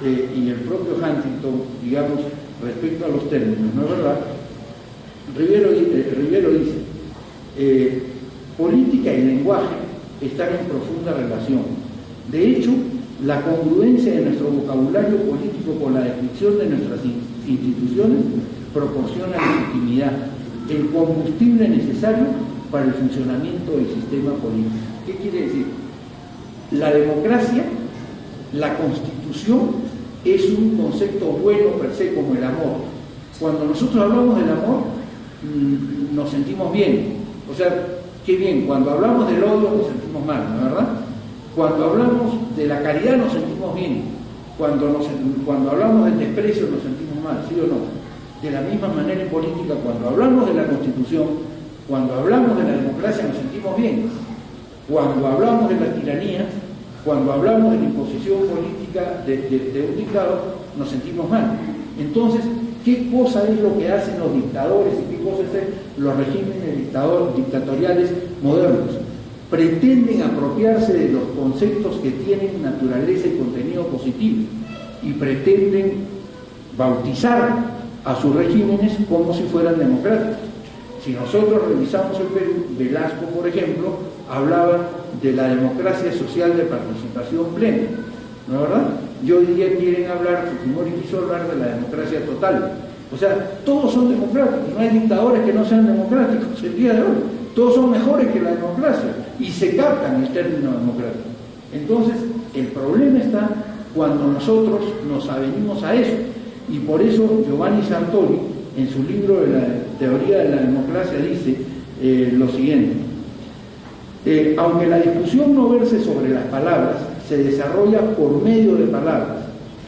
y el propio Huntington, digamos, respecto a los términos, ¿no es verdad? Rivero dice, política y lenguaje están en profunda relación. De hecho, la congruencia de nuestro vocabulario político con la descripción de nuestras instituciones proporciona legitimidad, el combustible necesario para el funcionamiento del sistema político. ¿Qué quiere decir? La democracia, la constitución, es un concepto bueno per se, como el amor. Cuando nosotros hablamos del amor, nos sentimos bien. O sea, qué bien. Cuando hablamos del odio, nos sentimos mal, ¿no es verdad? Cuando hablamos de la caridad, nos sentimos bien. Cuando hablamos del desprecio, nos sentimos mal, ¿sí o no? De la misma manera en política, cuando hablamos de la constitución, cuando hablamos de la democracia, nos sentimos bien. Cuando hablamos de la tiranía, cuando hablamos de la imposición política de un dictador, nos sentimos mal. Entonces, ¿qué cosa es lo que hacen los dictadores y qué cosa es los regímenes dictatoriales modernos? Pretenden apropiarse de los conceptos que tienen naturaleza y contenido positivo y pretenden bautizar a sus regímenes como si fueran democráticos. Si nosotros revisamos el Perú, Velasco, por ejemplo, hablaba de la democracia social de participación plena, ¿no es verdad? Yo diría que quieren hablar, Fujimori quiso hablar de la democracia total. O sea, todos son democráticos, no hay dictadores que no sean democráticos el día de hoy. Todos son mejores que la democracia y se captan el término democrático. Entonces, el problema está cuando nosotros nos avenimos a eso. Y por eso Giovanni Sartori, en su libro de la teoría de la democracia, dice lo siguiente. Aunque la discusión no verse sobre las palabras, se desarrolla por medio de palabras.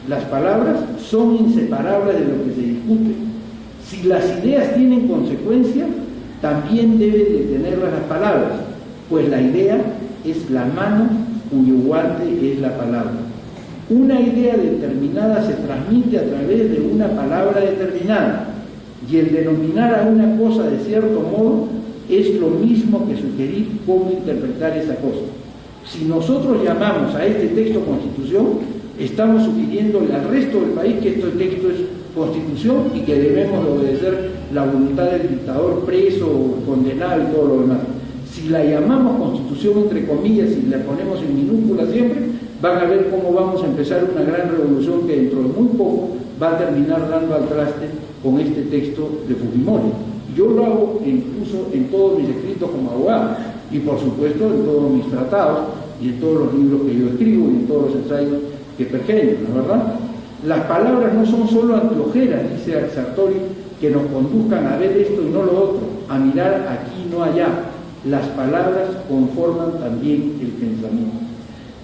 Las palabras son inseparables de lo que se discute. Si las ideas tienen consecuencias, también deben de tenerlas las palabras, pues la idea es la mano cuyo guante es la palabra. Una idea determinada se transmite a través de una palabra determinada, y el denominar a una cosa de cierto modo es lo mismo que sugerir cómo interpretar esa cosa. Si nosotros llamamos a este texto Constitución, estamos sugiriéndole al resto del país que este texto es Constitución y que debemos obedecer la voluntad del dictador preso, condenado y todo lo demás. Si la llamamos Constitución entre comillas y la ponemos en minúscula siempre, van a ver cómo vamos a empezar una gran revolución que dentro de muy poco va a terminar dando al traste con este texto de Fujimori. Yo lo hago incluso en todos mis escritos como abogado y por supuesto en todos mis tratados y en todos los libros que yo escribo y en todos los ensayos que pergeño, ¿no es verdad? Las palabras no son solo anteojeras, dice Sartori, que nos conduzcan a ver esto y no lo otro, a mirar aquí y no allá. Las palabras conforman también el pensamiento.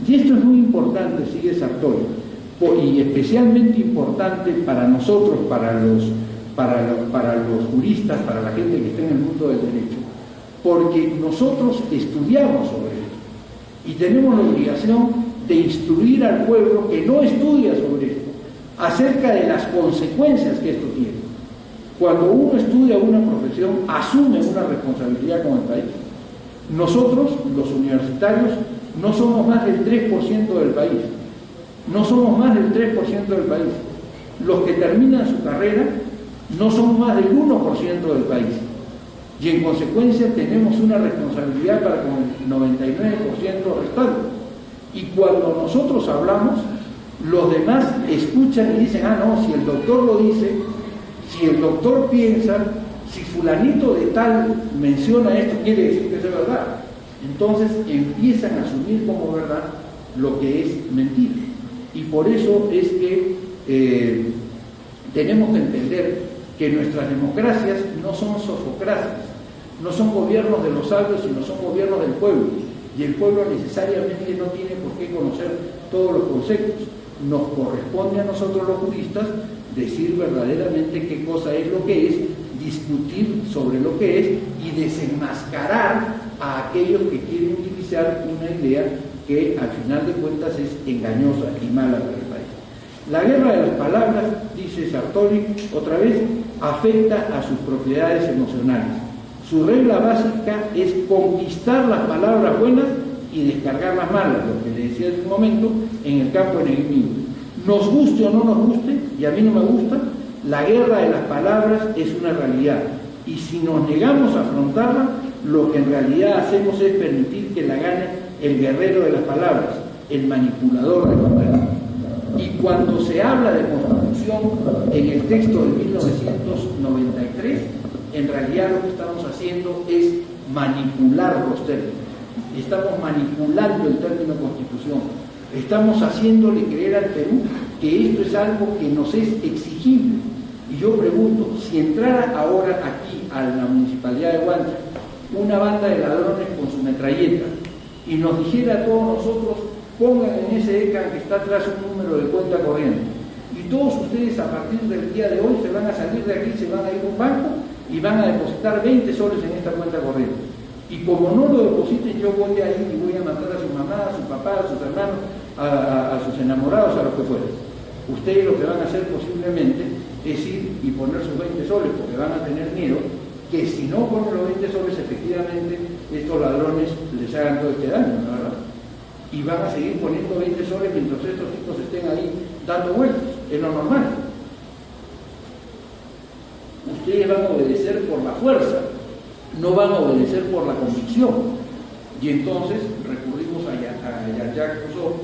Y esto es muy importante, sigue Sartori, y especialmente importante para nosotros, para los juristas, para la gente que está en el mundo del derecho, porque nosotros estudiamos sobre esto y tenemos la obligación de instruir al pueblo que no estudia sobre esto acerca de las consecuencias que esto tiene. Cuando uno estudia una profesión, asume una responsabilidad con el país. Nosotros, los universitarios, no somos más del 3% del país. No somos más del 3% del país. Los que terminan su carrera no somos más del 1% del país. Y en consecuencia tenemos una responsabilidad para con el 99% restante. Y cuando nosotros hablamos, los demás escuchan y dicen, no, si el doctor lo dice, si el doctor piensa, si fulanito de tal menciona esto, quiere decir que es verdad. Entonces empiezan a asumir como verdad lo que es mentira. Y por eso es que tenemos que entender que nuestras democracias no son sofocracias, no son gobiernos de los sabios, sino son gobiernos del pueblo. Y el pueblo necesariamente no tiene por qué conocer todos los conceptos. Nos corresponde a nosotros los juristas decir verdaderamente qué cosa es lo que es, discutir sobre lo que es y desenmascarar a aquellos que quieren utilizar una idea que al final de cuentas es engañosa y mala para el país. La guerra de las palabras, dice Sartori, otra vez, afecta a sus propiedades emocionales. Su regla básica es conquistar las palabras buenas y descargar las malas, lo que le decía hace un momento, en el campo enemigo. Nos guste o no nos guste, y a mí no me gusta, la guerra de las palabras es una realidad. Y si nos negamos a afrontarla, lo que en realidad hacemos es permitir que la gane el guerrero de las palabras, el manipulador de las palabras. Y cuando se habla de constitución en el texto de 1993, en realidad lo que estamos haciendo es manipular los términos. Estamos manipulando el término constitución. Estamos haciéndole creer al Perú que esto es algo que nos es exigible. Y yo pregunto, si entrara ahora aquí a la Municipalidad de Huánuco una banda de ladrones con su metralleta y nos dijera a todos nosotros, pongan en ese ECA que está atrás un número de cuenta corriente, y todos ustedes a partir del día de hoy se van a salir de aquí, se van a ir a un banco y van a depositar 20 soles en esta cuenta corriente. Y como no lo depositen, yo voy a ir y voy a mandar a su mamá, a su papá, a sus hermanos, a sus enamorados, a los que fueran. Ustedes lo que van a hacer posiblemente es ir y poner sus 20 soles, porque van a tener miedo que si no ponen los 20 soles, efectivamente, estos ladrones les hagan todo este daño, ¿no? ¿Verdad? Y van a seguir poniendo 20 soles mientras estos tipos estén ahí dando vueltas. Es lo normal. Ustedes van a obedecer por la fuerza, no van a obedecer por la convicción. Y entonces recurrimos a Jean-Jacques Rousseau,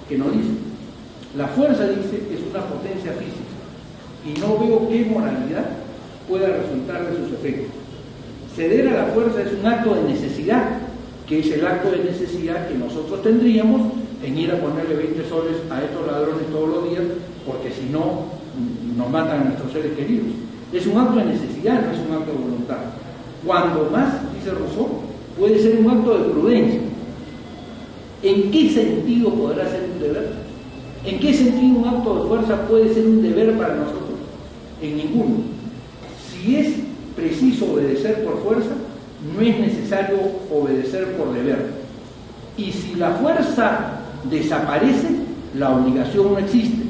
que nos dice, la fuerza, dice, es una potencia física, y no veo qué moralidad pueda resultar de sus efectos. Ceder a la fuerza es un acto de necesidad, que es el acto de necesidad que nosotros tendríamos en ir a ponerle 20 soles a estos ladrones todos los días, porque si no, nos matan a nuestros seres queridos. Es un acto de necesidad, no es un acto de voluntad. Cuando más, dice Rousseau, puede ser un acto de prudencia. ¿En qué sentido podrá ser un deber? ¿En qué sentido un acto de fuerza puede ser un deber para nosotros? En ninguno. Si es preciso obedecer por fuerza, no es necesario obedecer por deber. Y si la fuerza desaparece, la obligación no existe.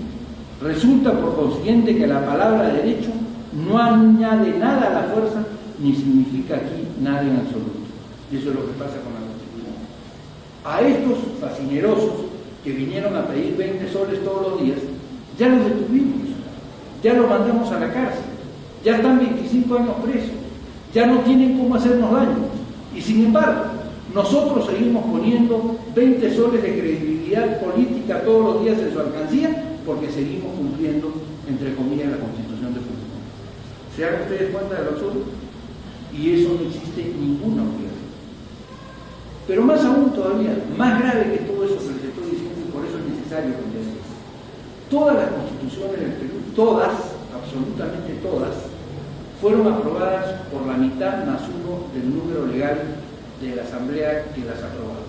Resulta por consiguiente que la palabra derecho no añade nada a la fuerza, ni significa aquí nada en absoluto. Y eso es lo que pasa con la Constitución. A estos fascinerosos que vinieron a pedir 20 soles todos los días, ya los detuvimos, ya los mandamos a la cárcel, ya están 25 años presos, ya no tienen cómo hacernos daño. Y sin embargo, nosotros seguimos poniendo 20 soles de credibilidad política todos los días en su alcancía, porque seguimos cumpliendo, entre comillas, la Constitución de Fútbol. ¿Se dan ustedes cuenta de lo absurdo? Y eso no existe ninguna obligación. Pero más aún todavía, más grave que todo eso que les estoy diciendo, y por eso es necesario cambiar eso. Todas las constituciones del Perú, todas, absolutamente todas, fueron aprobadas por la mitad más uno del número legal de la Asamblea que las aprobó.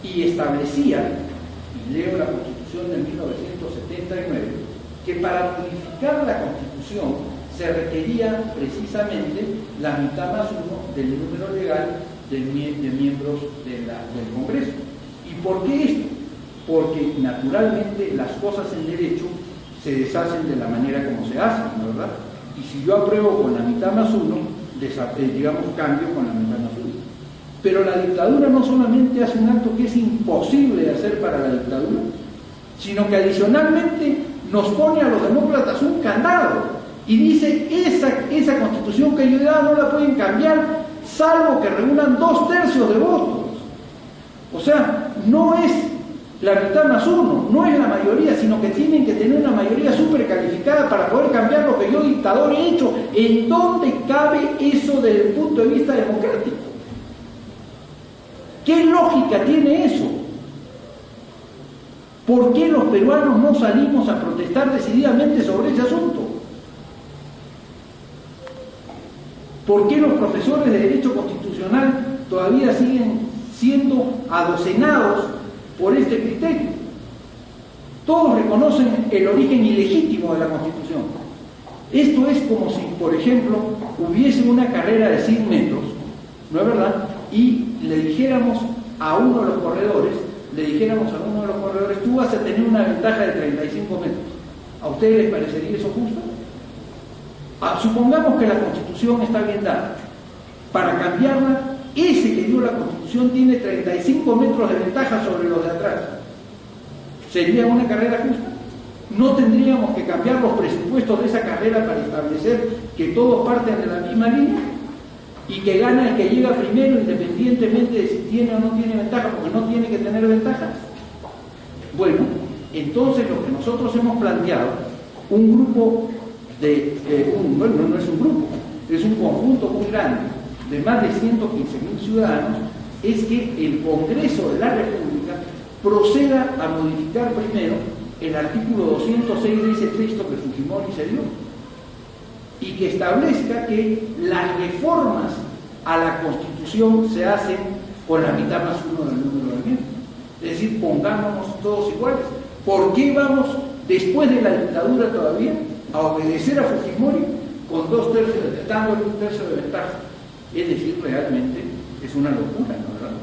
Y establecía, y leo la Constitución de 1979, que para modificar la Constitución se requería precisamente la mitad más uno del número legal de miembros del Congreso. ¿Y por qué esto? Porque naturalmente las cosas en derecho se deshacen de la manera como se hacen, ¿no? ¿Verdad? Y si yo apruebo con la mitad más uno, digamos, cambio con la mitad más uno. Pero la dictadura no solamente hace un acto que es imposible de hacer para la dictadura, sino que adicionalmente nos pone a los demócratas un candado y dice, esa constitución que yo he dado no la pueden cambiar, salvo que reúnan 2/3 de votos. O sea, no es la mitad más uno, no es la mayoría, sino que tienen que tener una mayoría súper calificada para poder cambiar lo que yo, dictador, he hecho. ¿En dónde cabe eso desde el punto de vista democrático? ¿Qué lógica tiene eso? ¿Por qué los peruanos no salimos a protestar decididamente sobre ese asunto? ¿Por qué los profesores de Derecho Constitucional todavía siguen siendo adocenados por este criterio? Todos reconocen el origen ilegítimo de la Constitución. Esto es como si, por ejemplo, hubiese una carrera de 100 metros, ¿no es verdad? Y le dijéramos a uno de los corredores, tú vas a tener una ventaja de 35 metros. ¿A ustedes les parecería eso justo? Supongamos que la Constitución está bien dada. Para cambiarla, ese que dio la Constitución tiene 35 metros de ventaja sobre los de atrás. ¿Sería una carrera justa? ¿No tendríamos que cambiar los presupuestos de esa carrera para establecer que todos parten de la misma línea? Y que gana el que llega primero independientemente de si tiene o no tiene ventaja, porque no tiene que tener ventaja. Bueno, entonces lo que nosotros hemos planteado, un grupo bueno, no es un grupo, es un conjunto muy grande de más de 115.000 ciudadanos, es que el Congreso de la República proceda a modificar primero el artículo 206 de ese texto que Fujimori se dio, y que establezca que las reformas a la Constitución se hacen con la mitad más uno del número de miembros. Es decir, pongámonos todos iguales. ¿Por qué vamos, después de la dictadura todavía, a obedecer a Fujimori con 2/3, dándole 1/3 de ventaja? Es decir, realmente es una locura, ¿no es verdad?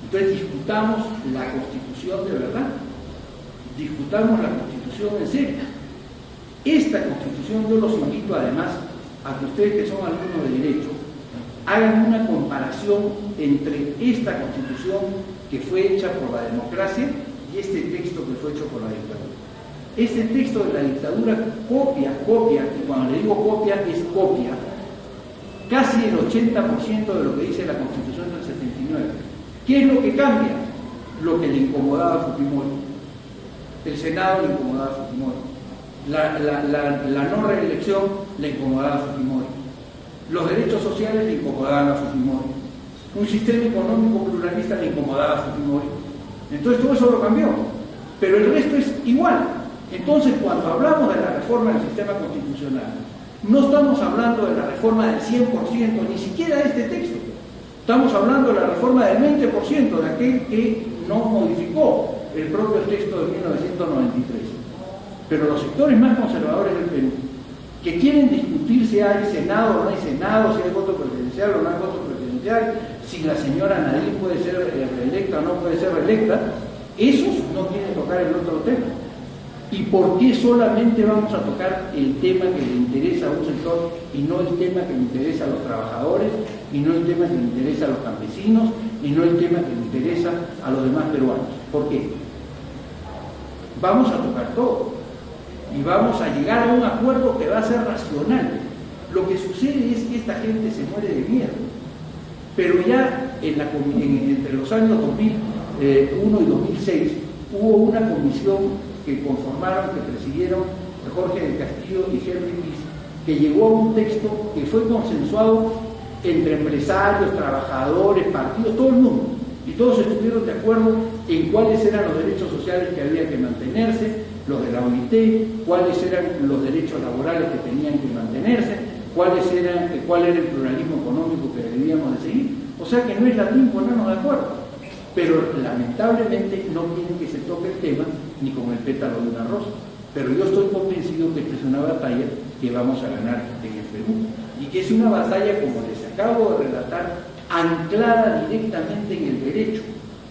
Entonces discutamos la Constitución de verdad, discutamos la Constitución en serio. Esta Constitución, yo los invito además a que ustedes que son alumnos de Derecho hagan una comparación entre esta Constitución que fue hecha por la democracia y este texto que fue hecho por la dictadura. Este texto de la dictadura copia, y cuando le digo copia, es copia, casi el 80% de lo que dice la Constitución del 79. ¿Qué es lo que cambia? Lo que le incomodaba a Fujimori. El Senado le incomodaba a Fujimori. La no reelección le incomodaba a Fujimori. Los derechos sociales le incomodaban a Fujimori. Un sistema económico pluralista le incomodaba a Fujimori. Entonces todo eso lo cambió. Pero el resto es igual. Entonces cuando hablamos de la reforma del sistema constitucional, no estamos hablando de la reforma del 100%, ni siquiera de este texto. Estamos hablando de la reforma del 20%, de aquel que no modificó el propio texto de 1993. Pero los sectores más conservadores del Perú, que quieren discutir si hay Senado o no hay Senado, si hay voto presidencial o no hay voto presidencial, si la señora Nadine puede ser reelecta o no puede ser reelecta, esos no quieren tocar el otro tema. ¿Y por qué solamente vamos a tocar el tema que le interesa a un sector y no el tema que le interesa a los trabajadores, y no el tema que le interesa a los campesinos, y no el tema que le interesa a los demás peruanos? ¿Por qué? Vamos a tocar todo y vamos a llegar a un acuerdo que va a ser racional. Lo que sucede es que esta gente se muere de miedo. Pero ya entre los años 2001 y 2006 hubo una comisión que conformaron, que presidieron Jorge del Castillo y Henry Piz, que llegó a un texto que fue consensuado entre empresarios, trabajadores, partidos, todo el mundo, y todos estuvieron de acuerdo en cuáles eran los derechos sociales que había que mantenerse, los de la OIT, cuáles eran los derechos laborales que tenían que mantenerse, cuál era el pluralismo económico que debíamos de seguir. O sea que no es latín ponernos de acuerdo. Pero lamentablemente no quieren que se toque el tema ni con el pétalo de una rosa. Pero yo estoy convencido que esta es una batalla que vamos a ganar en el Perú, y que es una batalla, como les acabo de relatar, anclada directamente en el derecho.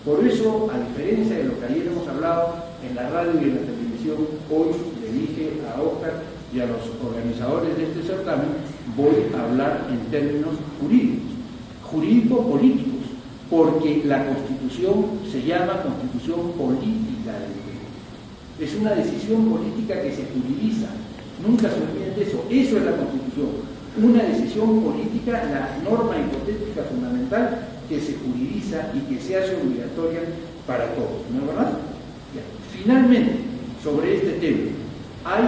Por eso, a diferencia de lo que ayer hemos hablado en la radio y en la televisión, hoy le dije a Óscar y a los organizadores de este certamen, voy a hablar en términos jurídico-políticos, porque la Constitución se llama Constitución Política del Perú. Es una decisión política que se juridiza. Nunca se olviden de eso. Eso es la Constitución. Una decisión política, la norma hipotética fundamental que se juridiza y que se hace obligatoria para todos. ¿No es verdad? Ya. Finalmente, sobre este tema, hay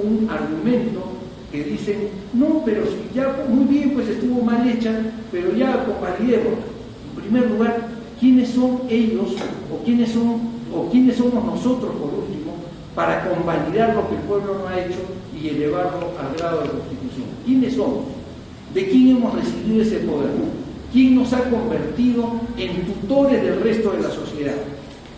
un argumento que dicen, no, pero si ya muy bien, pues estuvo mal hecha, pero ya convalidemos. En primer lugar, ¿quiénes son ellos o quiénes somos nosotros, por último, para convalidar lo que el pueblo no ha hecho y elevarlo al grado de Constitución? ¿Quiénes somos? ¿De quién hemos recibido ese poder? ¿Quién nos ha convertido en tutores del resto de la sociedad?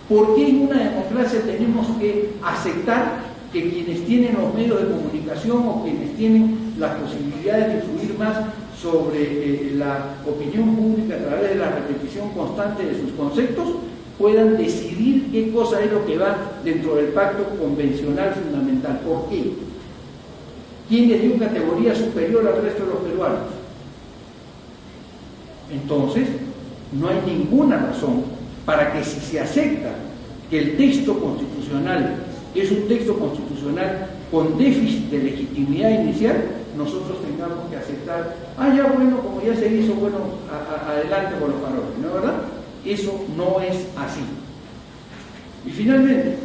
¿Por qué en una democracia tenemos que aceptar que quienes tienen los medios de comunicación o quienes tienen las posibilidades de influir más sobre la opinión pública a través de la repetición constante de sus conceptos, puedan decidir qué cosa es lo que va dentro del pacto convencional fundamental? ¿Por qué? ¿Quién les dio categoría superior al resto de los peruanos? Entonces, no hay ninguna razón para que, si se acepta que el texto constitucional es un texto constitucional con déficit de legitimidad inicial, nosotros tengamos que aceptar, ya bueno, como ya se hizo, bueno, adelante con los faroles, ¿no es verdad? Eso no es así. Y finalmente,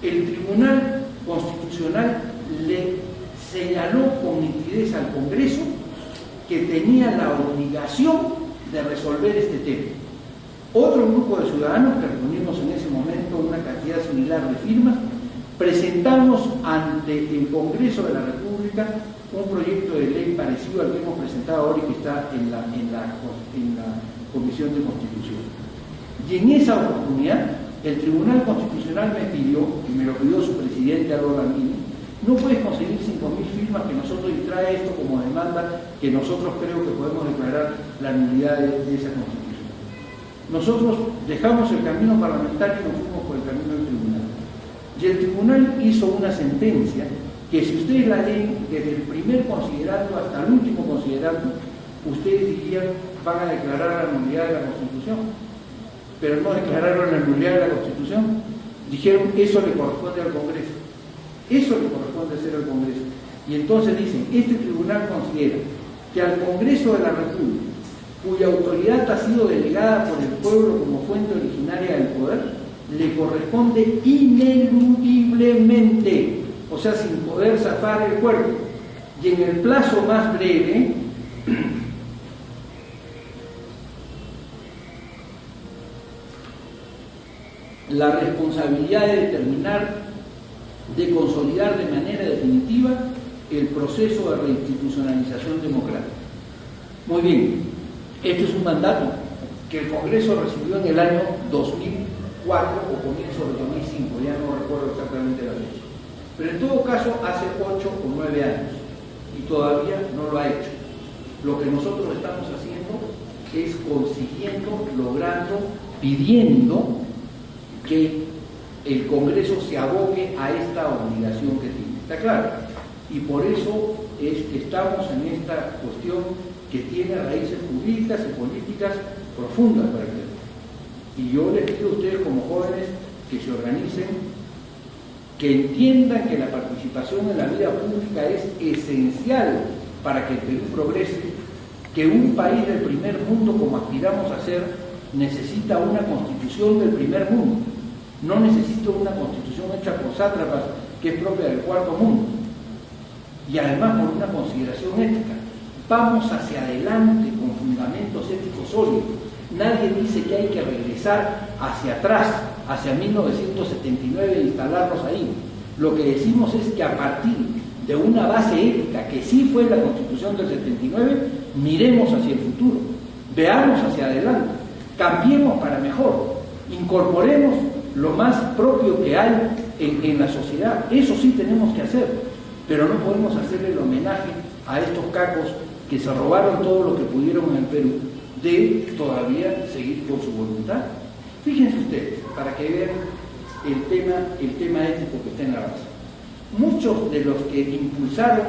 el Tribunal Constitucional le señaló con nitidez al Congreso que tenía la obligación de resolver este tema. Otro grupo de ciudadanos, que reunimos en ese momento una cantidad similar de firmas, presentamos ante el Congreso de la República un proyecto de ley parecido al que hemos presentado ahora y que está en la Comisión de Constitución. Y en esa oportunidad, el Tribunal Constitucional me pidió, y me lo pidió su presidente Álvaro Landini, no puedes conseguir 5.000 firmas que nosotros, y trae esto como demanda, que nosotros creo que podemos declarar la nulidad de esa Constitución. Nosotros dejamos el camino parlamentario y nos fuimos por el camino del tribunal. Y el tribunal hizo una sentencia que, si ustedes la leen desde el primer considerando hasta el último considerando, ustedes dirían, van a declarar la nulidad de la Constitución. Pero no declararon la nulidad de la Constitución. Dijeron, eso le corresponde al Congreso. Eso le corresponde hacer al Congreso. Y entonces dicen, este tribunal considera que al Congreso de la República, cuya autoridad ha sido delegada por el pueblo como fuente originaria del poder, le corresponde ineludiblemente, o sea, sin poder zafar el cuerpo, y en el plazo más breve, la responsabilidad de determinar, de consolidar de manera definitiva el proceso de reinstitucionalización democrática. Muy bien. Este es un mandato que el Congreso recibió en el año 2004 o comienzo del 2005, ya no recuerdo exactamente la fecha. Pero en todo caso hace 8 o 9 años y todavía no lo ha hecho. Lo que nosotros estamos haciendo es consiguiendo, logrando, pidiendo que el Congreso se aboque a esta obligación que tiene. ¿Está claro? Y por eso es que estamos en esta cuestión que tiene raíces jurídicas y políticas profundas para el Perú. Y yo les pido a ustedes como jóvenes que se organicen, que entiendan que la participación en la vida pública es esencial para que el Perú progrese, que un país del primer mundo, como aspiramos a ser, necesita una constitución del primer mundo, no necesita una constitución hecha por sátrapas que es propia del cuarto mundo, y además por una consideración ética. Vamos hacia adelante con fundamentos éticos sólidos. Nadie dice que hay que regresar hacia atrás, hacia 1979 e instalarnos ahí. Lo que decimos es que a partir de una base ética, que sí fue la Constitución del 79, miremos hacia el futuro, veamos hacia adelante, cambiemos para mejor, incorporemos lo más propio que hay en la sociedad. Eso sí tenemos que hacer, pero no podemos hacerle el homenaje a estos cacos que se robaron todo lo que pudieron en el Perú, de todavía seguir con su voluntad. Fíjense ustedes, para que vean el tema ético que está en la base. Muchos de los que impulsaron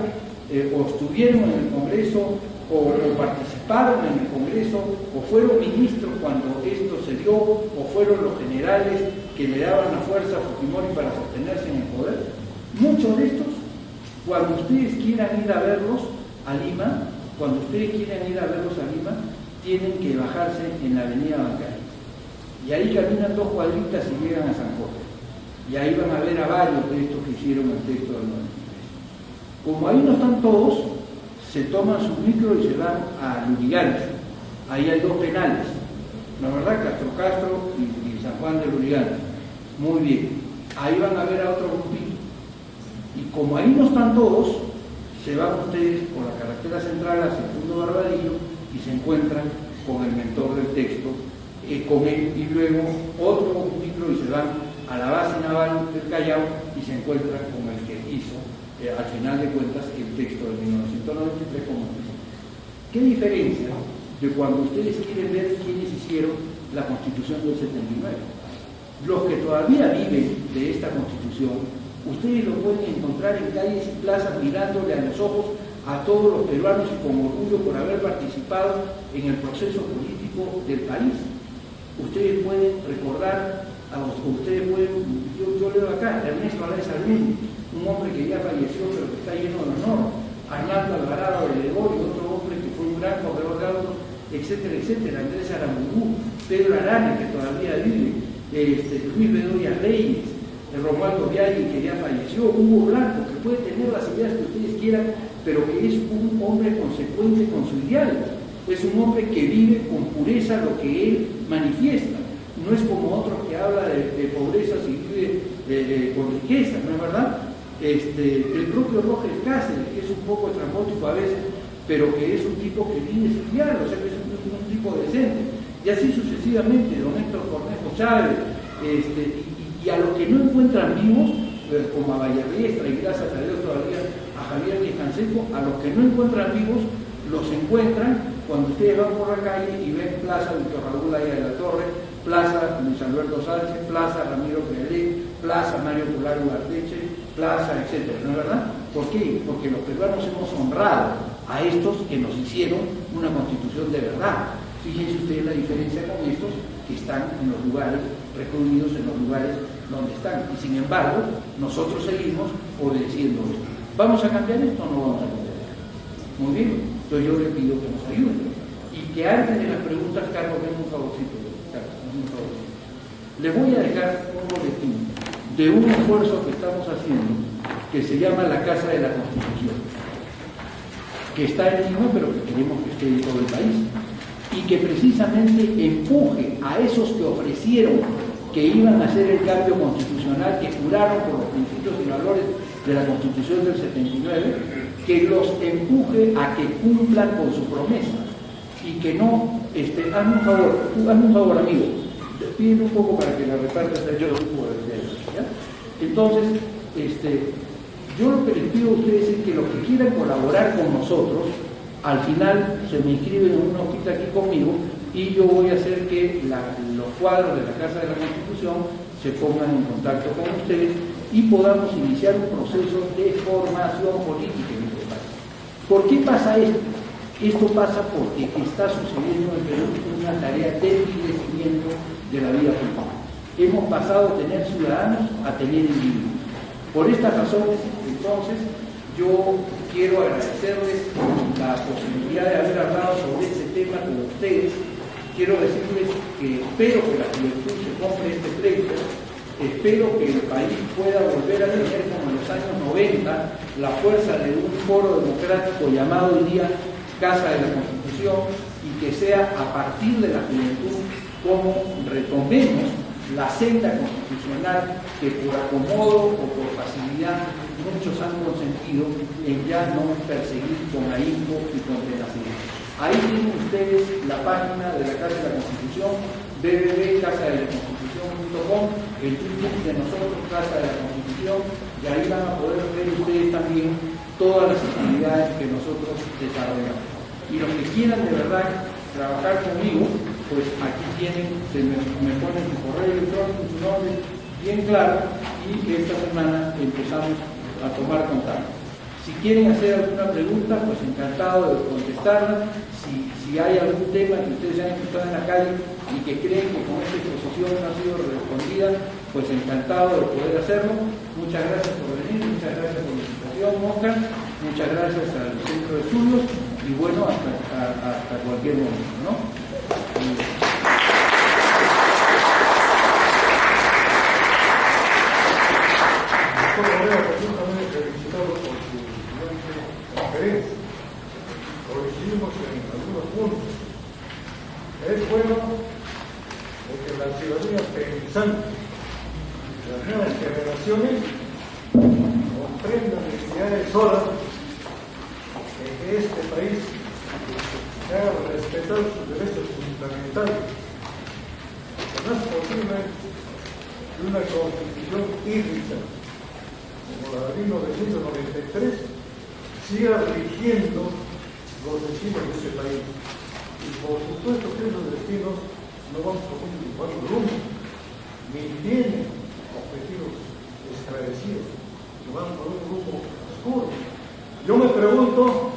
o estuvieron en el Congreso o participaron en el Congreso o fueron ministros cuando esto se dio o fueron los generales que le daban la fuerza a Fujimori para sostenerse en el poder, muchos de estos, cuando ustedes quieran ir a verlos a Lima, tienen que bajarse en la avenida Bancaria. Y ahí caminan 2 cuadritas y llegan a San Jorge. Y ahí van a ver a varios de estos que hicieron el texto del 93. Como ahí no están todos, se toman su micro y se van a Lurigancho. Ahí hay 2 penales, ¿no es verdad? Castro y San Juan de Lurigancho. Muy bien. Ahí van a ver a otro grupito. Y como ahí no están todos, se van ustedes por la carretera central hacia el Fundo Barbadillo y se encuentran con el mentor del texto, con él, y luego otro micro y se van a la base naval del Callao y se encuentran con el que hizo, al final de cuentas, el texto de 1993 como dice. ¿Qué diferencia de cuando ustedes quieren ver quiénes hicieron la Constitución del 79? Los que todavía viven de esta Constitución, ustedes lo pueden encontrar en calles y plazas mirándole a los ojos a todos los peruanos y con orgullo por haber participado en el proceso político del país. Ustedes pueden recordar Ustedes pueden, yo leo acá, Ernesto Alain Salvini, un hombre que ya falleció pero que está lleno de honor, Arnaldo Alvarado de Gregorio, otro hombre que fue un gran corredor de autos, etcétera, etcétera, Andrés Aramburu, Pedro Arana, que todavía vive, Luis Bedoya Reyes, Romualdo Viaggi, que ya falleció, Hugo Blanco, que puede tener las ideas que ustedes quieran, pero que es un hombre consecuente con su ideal, es un hombre que vive con pureza lo que él manifiesta, no es como otros que habla de pobreza y vive con riqueza, ¿no es verdad? El propio Roger Cáceres, que es un poco estrambótico a veces, pero que es un tipo que vive su ideal, o sea que es un tipo decente, y así sucesivamente, don Héctor Cornejo Chávez, y a los que no encuentran vivos, como a Vallarriestra y gracias a Dios todavía a Javier Díaz Canseco, a los que no encuentran vivos, los encuentran cuando ustedes van por la calle y ven Plaza Víctor Raúl Aya de la Torre, Plaza Luis Alberto Sánchez, Plaza Ramiro Crealé, Plaza Mario Pularo Ugarteche, Plaza, etc. ¿No es verdad? ¿Por qué? Porque los peruanos hemos honrado a estos que nos hicieron una constitución de verdad. Fíjense ustedes la diferencia con estos que están en los lugares, recluidos en los lugares donde están. Y sin embargo, nosotros seguimos obedeciendo esto. ¿Vamos a cambiar esto o no vamos a cambiar esto? Muy bien, entonces yo le pido que nos ayuden. Y que antes de las preguntas, Carlos, denme un favorcito. Les voy a dejar un boletín de un esfuerzo que estamos haciendo que se llama la Casa de la Constitución, que está en Lima, pero que queremos que esté en todo el país, y que precisamente empuje a esos que ofrecieron que iban a hacer el cambio constitucional, que juraron por los principios y valores de la Constitución del 79, que los empuje a que cumplan con su promesa y que no, hazme un favor, amigo, pídeme un poco para que la repartas yo lo puedo hacer, ¿ya? Entonces, yo lo que les pido a ustedes es que los que quieran colaborar con nosotros, al final se me inscriben en una hojita aquí conmigo y yo voy a hacer que los cuadros de la Casa de la Constitución se pongan en contacto con ustedes y podamos iniciar un proceso de formación política en este país. ¿Por qué pasa esto? Esto pasa porque está sucediendo en Perú una tarea de enriquecimiento de la vida pública. Hemos pasado de tener ciudadanos a tener individuos. Por estas razones, entonces, yo quiero agradecerles la posibilidad de haber hablado sobre este tema con ustedes. Quiero decirles que espero que la juventud se compre este pleito, espero que el país pueda volver a tener, como en los años 90, la fuerza de un foro democrático llamado hoy día Casa de la Constitución, y que sea a partir de la juventud como retomemos la senda constitucional que por acomodo o por facilidad muchos han consentido en ya no perseguir con ahínco y con tenacidad. Ahí tienen ustedes la página de la Casa de la Constitución, www.casadelaconstitucion.com, el Twitter de nosotros, Casa de la Constitución, y ahí van a poder ver ustedes también todas las actividades que nosotros desarrollamos. Y los que quieran de verdad trabajar conmigo, pues aquí tienen, me ponen su correo electrónico, su nombre bien claro, y esta semana empezamos a tomar contacto. Si quieren hacer alguna pregunta, pues encantado de contestarla. Si hay algún tema que ustedes hayan escuchado en la calle y que creen que con esta exposición no ha sido respondida, pues encantado de poder hacerlo. Muchas gracias por venir, muchas gracias por la invitación, Mosca, muchas gracias al Centro de Estudios y bueno, hasta cualquier momento, ¿no? Coincidimos en algunos puntos. Es bueno que la ciudadanía pensante, las nuevas generaciones, comprendan que ya es hora de que este país haga respetar sus derechos fundamentales. No es posible que una constitución híbrida como la de 1993 siga rigiendo los destinos de este país. Y por supuesto que esos destinos no van por un buen rumbo, ni tienen objetivos esclarecidos, no van por un rumbo oscuro. Yo me pregunto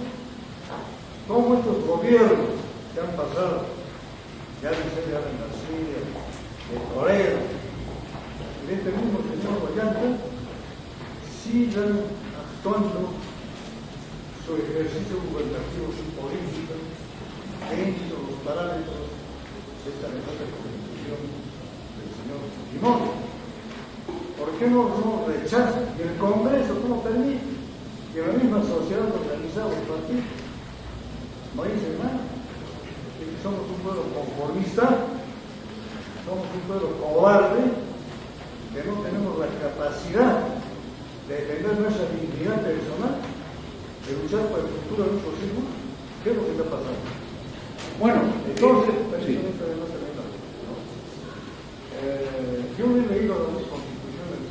cómo estos gobiernos que han pasado, ya de García, de Torero, Ollanta sigan actuando su ejercicio gubernativo, su política, dentro de los parámetros de esta nefasta constitución del señor Fujimori. ¿Por qué no rechazan? Y el Congreso, ¿cómo permite? Y la misma sociedad organizada, el partido, no dice nada. Somos un pueblo conformista, somos un pueblo cobarde, que no tenemos la capacidad de defender nuestra dignidad personal, de luchar por el futuro de nuestros hijos. ¿Qué es lo que está pasando? Bueno, Entonces, sí. Yo he leído las dos constituciones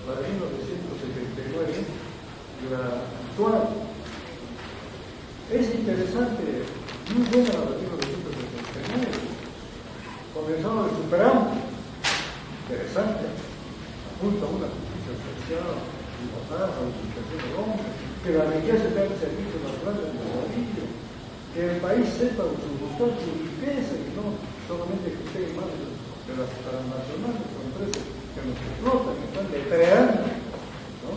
para 1979 y la actual. Es interesante, muy buena la de 1979. Comenzaba de superar, interesante, apunta a una justicia social, igualdad, la unificación del hombre, que la riqueza esté al servicio natural del desarrollo, que el país sepa buscar su riqueza y no solamente que esté en manos de las transnacionales o empresas que nos explotan, que están depredando, ¿no?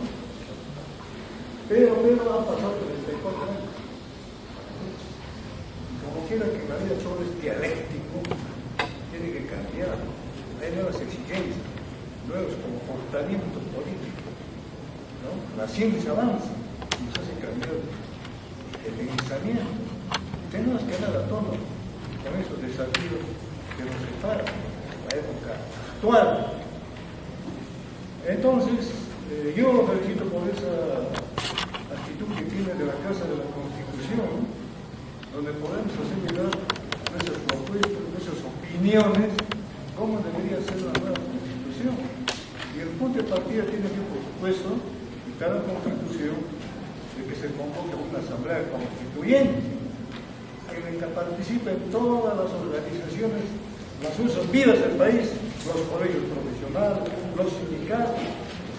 Pero han pasado 34 años. Como quiera que la vida todo es dialéctico, tiene que cambiar. Hay nuevas exigencias, nuevos comportamientos políticos, ¿no? La ciencia avanza, nos hace cambiar el pensamiento. Tenemos que andar a tono con esos desafíos que nos separan en la época actual. Entonces, yo lo felicito por esa actitud que tiene de la Casa de la Constitución, donde podemos hacer llegar nuestras propuestas, nuestras opiniones, cómo debería ser la nueva Constitución. Y el punto de partida tiene que, por supuesto, dictar la Constitución de que se convoque una asamblea constituyente en la que participen todas las organizaciones, las usos vivas del país, los colegios profesionales, los sindicatos,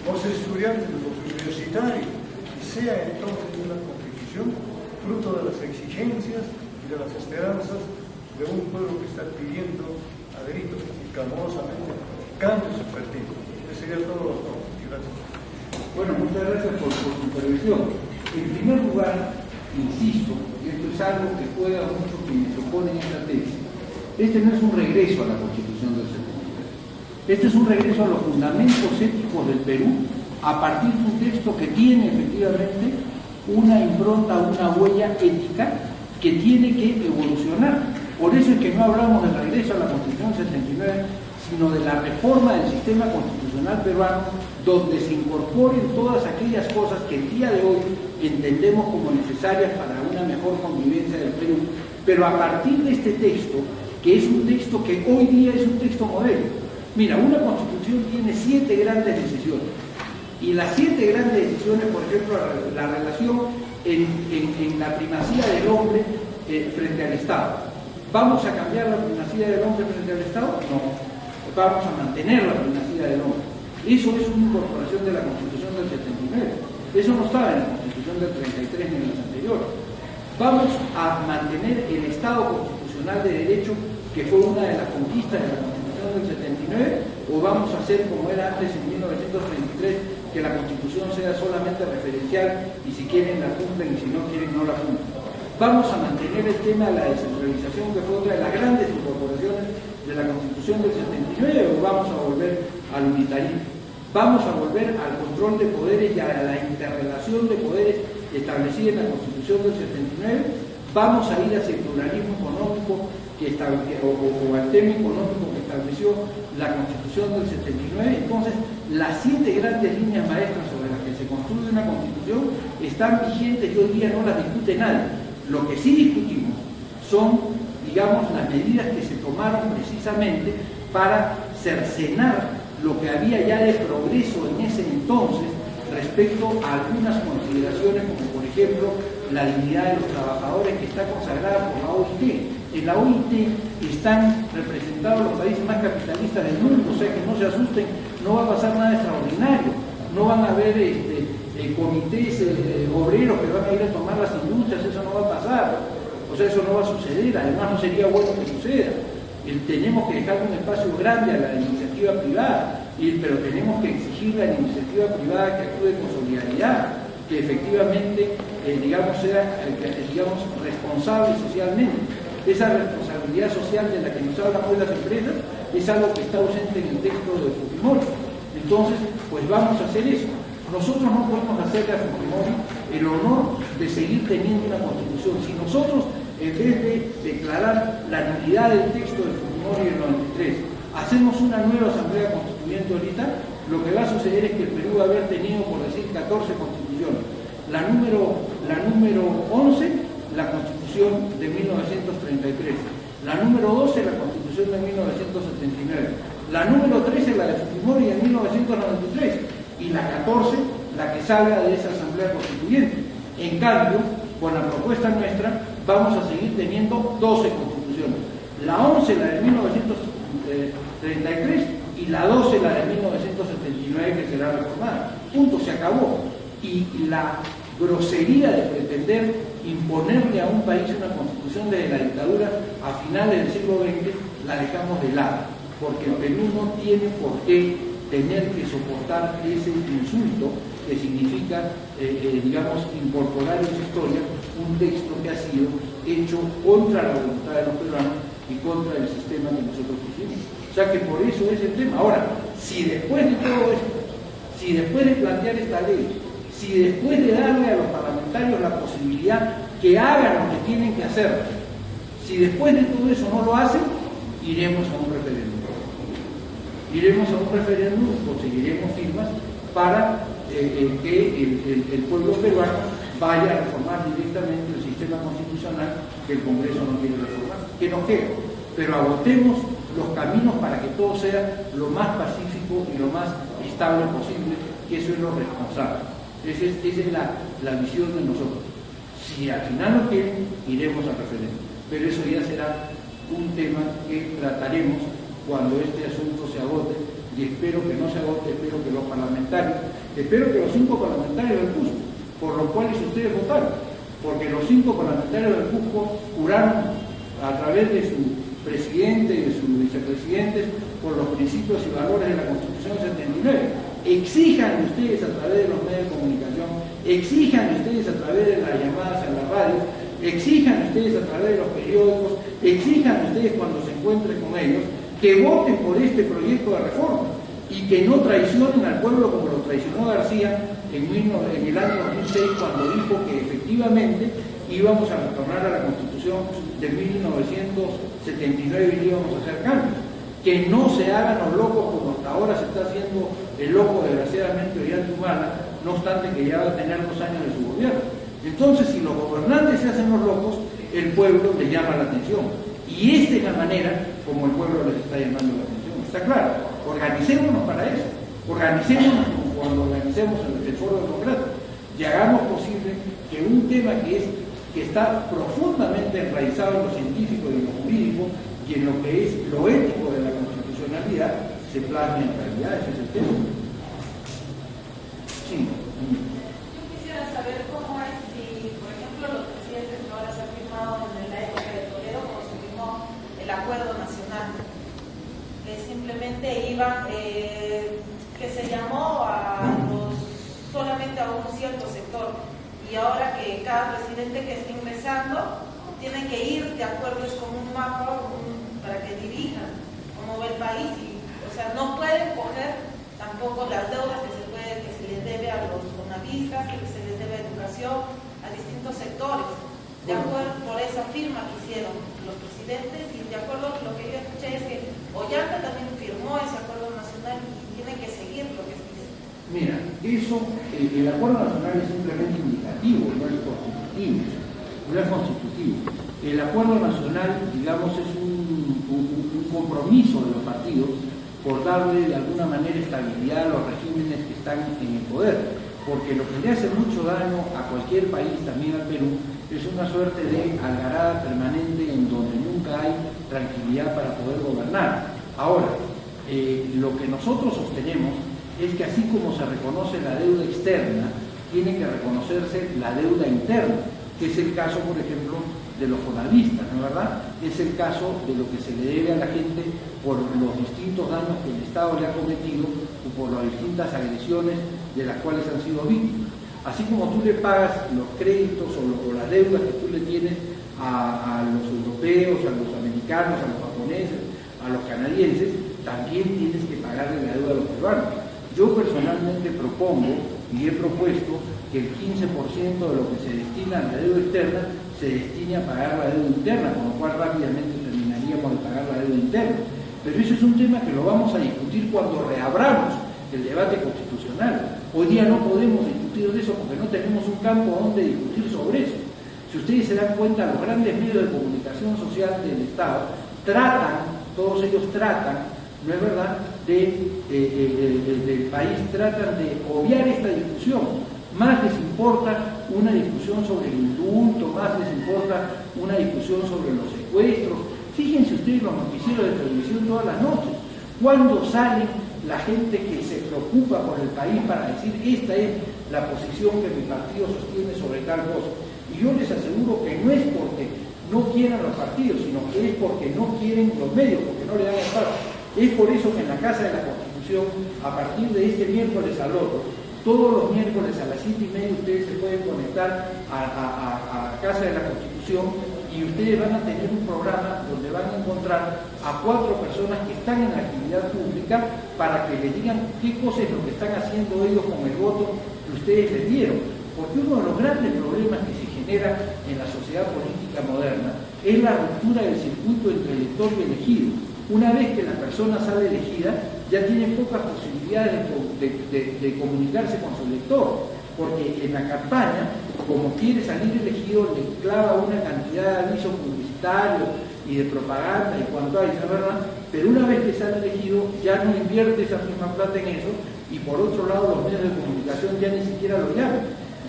los estudiantes, los universitarios, y sea entonces una Constitución fruto de las exigencias y de las esperanzas de un pueblo que está pidiendo a gritos y clamorosamente cambios efectivos. Ese sería todo. Gracias. Bueno, muchas gracias por su intervención. En primer lugar, insisto, y esto es algo que juega mucho quienes se oponen a esta tesis, este no es un regreso a la Constitución del 73. Este es un regreso a los fundamentos éticos del Perú a partir de un texto que tiene efectivamente una impronta, una huella ética que tiene que evolucionar. Por eso es que no hablamos del regreso a la Constitución 79, sino de la reforma del sistema constitucional peruano, donde se incorporen todas aquellas cosas que el día de hoy entendemos como necesarias para una mejor convivencia del Perú, pero a partir de este texto, que es un texto que hoy día es un texto modelo. Mira, una Constitución tiene 7 grandes decisiones, y las 7 grandes decisiones, por ejemplo, la relación en la primacía del hombre frente al Estado. ¿Vamos a cambiar la primacía del hombre frente al Estado? No. Vamos a mantener la primacía del hombre. Eso es una incorporación de la Constitución del 79. Eso no estaba en la Constitución del 33 ni en las anteriores. Vamos a mantener el Estado constitucional de derecho, que fue una de las conquistas de la Constitución del 79, o vamos a hacer como era antes en 1933, que la Constitución sea solamente referencial y si quieren la cumplen y si no quieren no la cumplen. Vamos a mantener el tema de la descentralización, que fue otra de las grandes incorporaciones de la Constitución del 79, o vamos a volver al unitarismo. Vamos a volver al control de poderes y a la interrelación de poderes establecida en la Constitución del 79. Vamos a ir hacia el pluralismo económico o al tema económico que estableció la Constitución del 79. Entonces, las 7 grandes líneas maestras sobre las que se construye una Constitución están vigentes y hoy día no las discute nadie. Lo que sí discutimos son, digamos, las medidas que se tomaron precisamente para cercenar lo que había ya de progreso en ese entonces respecto a algunas consideraciones, como por ejemplo la dignidad de los trabajadores, que está consagrada por la OIT. En la OIT están representados los países más capitalistas del mundo, o sea que no se asusten, no va a pasar nada extraordinario, no van a haber comités obreros que van a ir a tomar las industrias, eso no va a pasar, o sea, eso no va a suceder, además no sería bueno que suceda. Tenemos que dejar un espacio grande a la iniciativa privada, pero tenemos que exigirle a la iniciativa privada que actúe con solidaridad, que efectivamente, sea, responsable socialmente. Esa responsabilidad social de la que nos hablan hoy las empresas es algo que está ausente en el texto de Fujimori. Entonces, pues vamos a hacer eso. Nosotros no podemos hacerle a Fujimori el honor de seguir teniendo una constitución. Si nosotros, en vez de declarar la nulidad del texto de Fujimori del 93, hacemos una nueva asamblea constituyente ahorita, lo que va a suceder es que el Perú va a haber tenido, por decir, 14 constituciones. La número 11, la Constitución de 1933. La número 12, la Constitución de 1979. La número 13, la de Fujimori de 1993. Y la 14, la que salga de esa Asamblea Constituyente. En cambio, con la propuesta nuestra, vamos a seguir teniendo 12 constituciones. La 11, la de 1933, y la 12, la de 1979, que será reformada. Punto, se acabó. Y la grosería de pretender imponerle a un país una constitución desde la dictadura a finales del siglo XX, la dejamos de lado, porque el Perú no tiene por qué tener que soportar ese insulto que significa, incorporar en su historia un texto que ha sido hecho contra la voluntad de los peruanos y contra el sistema que nosotros pusimos. O sea que por eso es el tema. Ahora, si después de todo esto, si después de plantear esta ley, si después de darle a los parlamentarios la posibilidad que hagan lo que tienen que hacer, si después de todo eso no lo hacen, iremos a un referéndum. Iremos a un referéndum, conseguiremos firmas para que el pueblo peruano vaya a reformar directamente el sistema constitucional que el Congreso no quiere reformar. Que nos quede, pero agotemos los caminos para que todo sea lo más pacífico y lo más estable posible, que eso es lo responsable. Esa es la visión de nosotros. Si al final no quieren, iremos al referéndum. Pero eso ya será un tema que trataremos cuando este asunto se agote, y espero que no se agote, espero que los 5 parlamentarios del Cusco, por los cuales ustedes votaron, porque los 5 parlamentarios del Cusco juraron a través de su presidente y de sus vicepresidentes por los principios y valores de la Constitución 79. Exijan ustedes a través de los medios de comunicación, exijan ustedes a través de las llamadas en la radio, exijan ustedes a través de los periódicos, exijan ustedes cuando se encuentren con ellos, que voten por este proyecto de reforma y que no traicionen al pueblo como lo traicionó García en el año 2006, cuando dijo que efectivamente íbamos a retornar a la Constitución de 1979 y íbamos a hacer cambios. Que no se hagan los locos como hasta ahora se está haciendo el loco desgraciadamente Ollanta, no obstante que ya va a tener 2 años de su gobierno. Entonces, si los gobernantes se hacen los locos, el pueblo les llama la atención. Y esta es la manera como el pueblo les está llamando la atención. Está claro, organicémonos para eso. Organicémonos como cuando organicemos el Foro Democrático y hagamos posible que un tema que está profundamente enraizado en lo científico y en lo jurídico y en lo que es lo ético de la constitucionalidad se plasme en realidad. Ese es el tema. Sí. Yo quisiera saber cómo es si, por ejemplo, los presidentes que ahora se han firmado en la época de Toledo, como se firmó el Acuerdo Nacional, que simplemente iba, que se llamó solamente a un cierto sector, y ahora que cada presidente que esté ingresando tiene que ir de acuerdo con un mapa para que dirijan cómo va el país, o sea, no pueden coger tampoco las deudas que se les debe a los bonafistas, que se les debe a educación, a distintos sectores, de acuerdo por esa firma que hicieron los presidentes, y de acuerdo con lo que yo escuché es que Ollanta también firmó ese acuerdo nacional y tiene que seguir lo que se dice. Mira, el acuerdo nacional es simplemente indicativo, no es constitutivo. No es constitutivo. El acuerdo nacional, digamos, es un compromiso de los partidos por darle de alguna manera estabilidad a los regímenes que están en el poder, porque lo que le hace mucho daño a cualquier país, también al Perú, es una suerte de algarada permanente en donde nunca hay tranquilidad para poder gobernar. Ahora, lo que nosotros sostenemos es que así como se reconoce la deuda externa, tiene que reconocerse la deuda interna, que es el caso, por ejemplo, de los fonavistas, ¿no es verdad? Es el caso de lo que se le debe a la gente por los distintos daños que el Estado le ha cometido o por las distintas agresiones de las cuales han sido víctimas. Así como tú le pagas los créditos o las deudas que tú le tienes a los europeos, a los americanos, a los japoneses, a los canadienses, también tienes que pagarle la deuda a los peruanos. Yo personalmente propongo y he propuesto que el 15% de lo que se destina a la deuda externa se destine a pagar la deuda interna, con lo cual rápidamente terminaríamos de pagar la deuda interna. Pero eso es un tema que lo vamos a discutir cuando reabramos el debate constitucional. Hoy día no podemos discutir de eso porque no tenemos un campo donde discutir sobre eso. Si ustedes se dan cuenta, los grandes medios de comunicación social del Estado todos ellos tratan, ¿no es verdad?, del país, tratan de obviar esta discusión. Más les importa una discusión sobre el indulto, más les importa una discusión sobre los secuestros. Fíjense ustedes los noticieros de televisión todas las noches. ¿Cuándo sale la gente que se preocupa por el país para decir esta es la posición que mi partido sostiene sobre tal cosa? Y yo les aseguro que no es porque no quieran los partidos, sino que es porque no quieren los medios, porque no le dan espacio. Es por eso que en la Casa de la Constitución, a partir de este miércoles al otro, todos los miércoles a las 7:30 ustedes se pueden conectar a Casa de la Constitución y ustedes van a tener un programa donde van a encontrar a 4 personas que están en la actividad pública para que les digan qué cosa es lo que están haciendo ellos con el voto que ustedes les dieron. Porque uno de los grandes problemas que se genera en la sociedad política moderna es la ruptura del circuito entre elector y elegido. Una vez que la persona sale elegida, ya tiene pocas posibilidades de comunicarse con su elector, porque en la campaña, como quiere salir elegido, le clava una cantidad de avisos publicitarios y de propaganda y cuanto hay, ¿no es verdad? Pero una vez que sale elegido, ya no invierte esa misma plata en eso, y por otro lado los medios de comunicación ya ni siquiera lo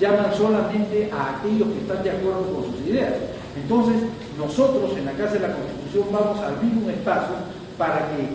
llaman solamente a aquellos que están de acuerdo con sus ideas. Entonces, nosotros en la Casa de la Constitución vamos a abrir un espacio para que,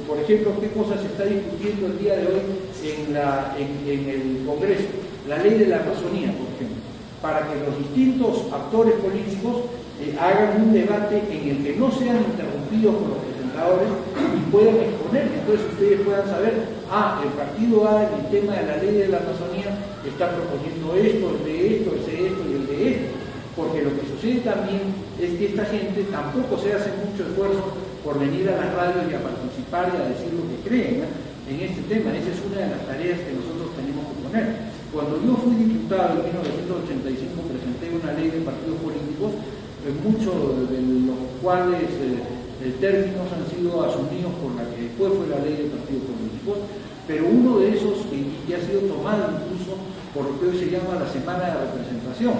por ejemplo, qué cosa se está discutiendo el día de hoy en el Congreso, la ley de la Amazonía, por ejemplo, para que los distintos actores políticos hagan un debate en el que no sean interrumpidos por los presentadores y puedan exponer, entonces ustedes puedan saber, el partido A en el tema de la ley de la Amazonía está proponiendo esto, el de esto, ese esto y el de esto, porque lo que sucede también es que esta gente tampoco se hace mucho esfuerzo por venir a las radios y a participar y a decir lo que creen, ¿no?, en este tema. Esa es una de las tareas que nosotros tenemos que poner. Cuando yo fui diputado en 1985 presenté una ley de partidos políticos, muchos de los cuales términos han sido asumidos por la que después fue la ley de partidos políticos, pero uno de esos que ha sido tomado incluso por lo que hoy se llama la Semana de Representación.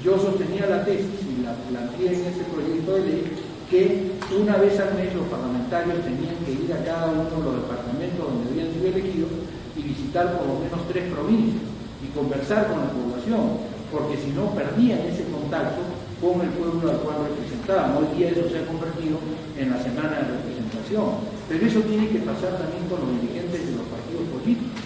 Yo sostenía la tesis y la planteé en ese proyecto de ley que una vez al mes los parlamentarios tenían que ir a cada uno de los departamentos donde habían sido elegidos y visitar por lo menos 3 provincias y conversar con la población, porque si no perdían ese contacto con el pueblo al cual representaban. Hoy día eso se ha convertido en la Semana de Representación, pero eso tiene que pasar también con los dirigentes de los partidos políticos.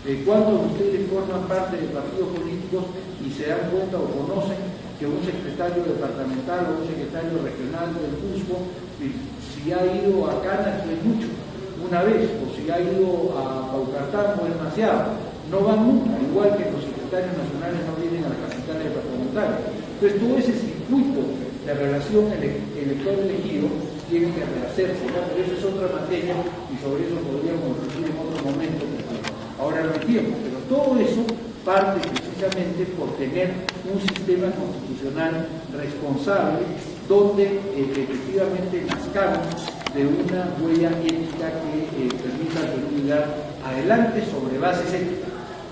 ¿Cuántos de ustedes forman parte de partidos políticos y se dan cuenta o conocen que un secretario departamental o un secretario regional del Cusco, si ha ido a Canas es mucho, una vez, o si ha ido a Paucartambo es demasiado? No van nunca, igual que los secretarios nacionales no vienen a la capital departamental. Entonces todo ese circuito de relación elector-elegido tiene que rehacerse, ¿no? Pero eso es otra materia y sobre eso podríamos discutir en otro momento, porque ahora no hay tiempo, pero todo eso parte precisamente por tener un sistema constitucional responsable donde efectivamente nazcamos de una huella ética que permita al Perú mirar adelante sobre bases éticas.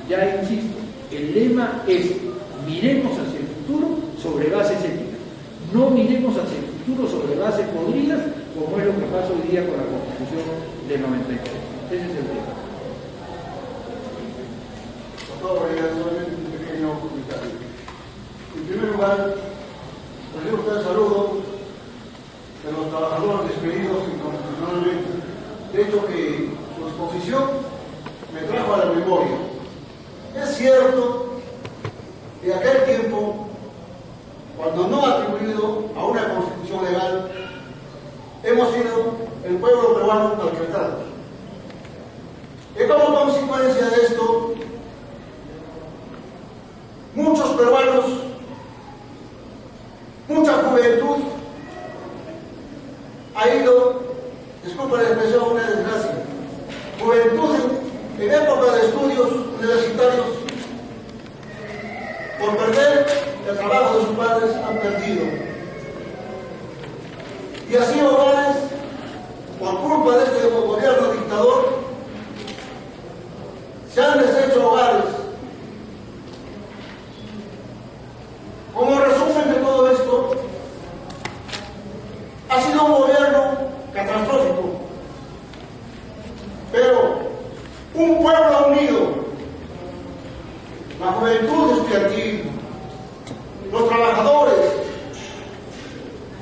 Ya insisto, el lema es miremos hacia el futuro sobre bases éticas, no miremos hacia el futuro sobre bases podridas como es lo que pasa hoy día con la Constitución del 93. Ese es el tema. Solamente un pequeño comentario. En primer lugar, recibo usted el saludo de los trabajadores despedidos inconstitucionalmente. De hecho, que su exposición me trajo a la memoria. Es cierto que aquel tiempo, cuando no atribuido a una constitución legal, hemos sido el pueblo peruano maltratado. Es como Como consecuencia de esto, muchos peruanos, mucha juventud ha ido, disculpa la expresión, una desgracia, juventud en época de estudios universitarios, por perder el trabajo de sus padres, han perdido. Y así hogares, por culpa de este gobierno dictador, se han deshecho hogares. Como resumen de todo esto, ha sido un gobierno catastrófico, pero un pueblo unido, la juventud estudiantil, los trabajadores,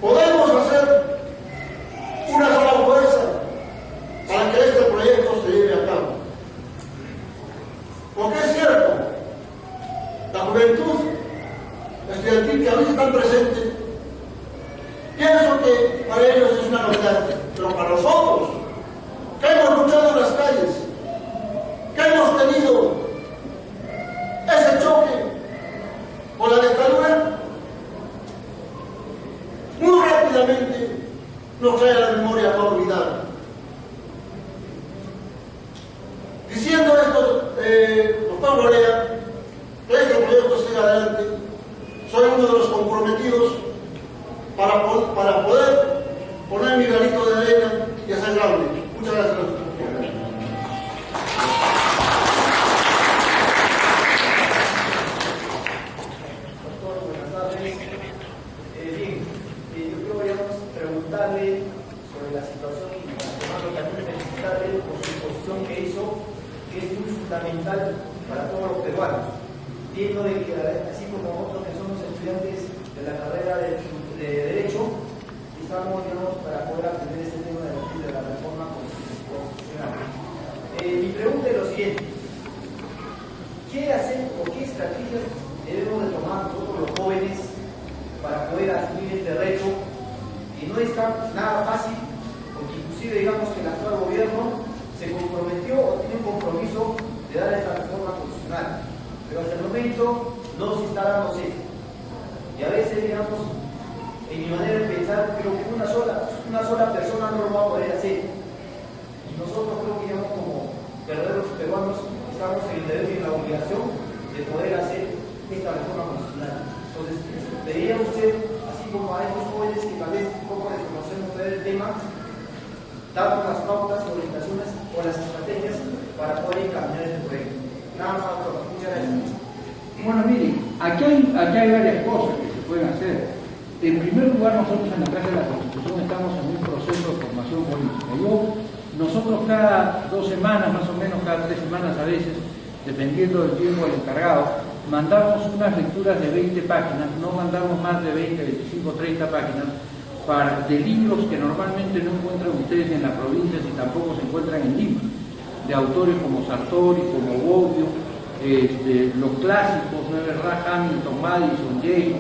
podemos hacer una sola fuerza para que este proyecto se lleve a cabo. Porque es cierto, la juventud estudiantil que a veces están presentes, pienso que para ellos es una novedad, pero para nosotros, que hemos luchado en las calles, que hemos tenido ese choque con la dictadura, muy rápidamente nos trae a la memoria no olvidar. Diciendo esto, doctor Lorea, que este proyecto siga adelante, soy uno de los comprometidos para poder poner mi granito de arena y hacer grande. Muchas gracias. Doctor, buenas tardes. Bien, yo quiero preguntarle sobre la situación y también felicitarle por su exposición que hizo, que es muy fundamental para todos los peruanos, viendo de que así como nosotros que somos estudiantes de la carrera de Derecho, estamos, digamos, para poder aprender este tema de la reforma constitucional. Mi pregunta es lo siguiente: ¿qué hacer o qué estrategias debemos de tomar nosotros los jóvenes para poder asumir este reto? Y no es nada fácil, porque inclusive digamos que el actual gobierno se comprometió o tiene un compromiso de dar esta reforma constitucional, pero hasta el momento no se está dándose. Y a veces, digamos, en mi manera de pensar, creo que una sola persona no lo va a poder hacer. Y nosotros creo que, digamos, como verdaderos peruanos, estamos en el deber y en la obligación de poder hacer esta reforma constitucional. Entonces, pediría a usted, así como a estos jóvenes que tal vez un poco desconocen ustedes el tema, darnos las pautas, orientaciones o las estrategias para poder encaminar este proyecto. Nada más, doctor. Muchas gracias. Bueno, miren, aquí hay varias cosas que se pueden hacer. En primer lugar, nosotros en la Casa de la Constitución estamos en un proceso de formación política. Nosotros cada 2 semanas, más o menos cada 3 semanas a veces, dependiendo del tiempo del encargado, mandamos unas lecturas de 20 páginas, no mandamos más de 20, 25, 30 páginas, de libros que normalmente no encuentran ustedes en las provincias y tampoco se encuentran en Lima, de autores como Sartori, como Bobbio, los clásicos, ¿no es verdad? Hamilton, Madison, Jay,